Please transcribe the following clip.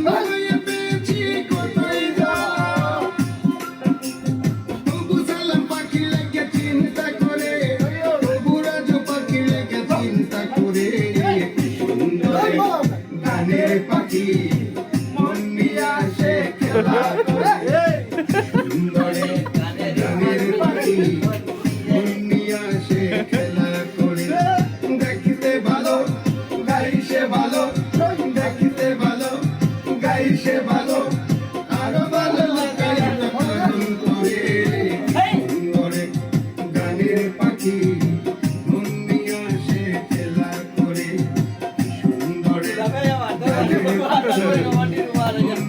ভালোই পেয়েছি কতই জ্বালা তবু সালাম পাখি লেগে চিন্তা করে তবু রাজু পাখি লেগে চিন্তা করে সুন্দর গানের পাখি মন নিয়ে আসে খেলা করে সুন্দর গানের পাখি মন নিয়ে আসে খেলা করে দেখতে ভালো গাইছে ভালো দেখতে ভালো গাইছে ভালো আরো ভালো গাইতে পাগল করে সুন্দর গানের পাখি মন নিয়ে আসে খেলা করে সুন্দর গানের পাখি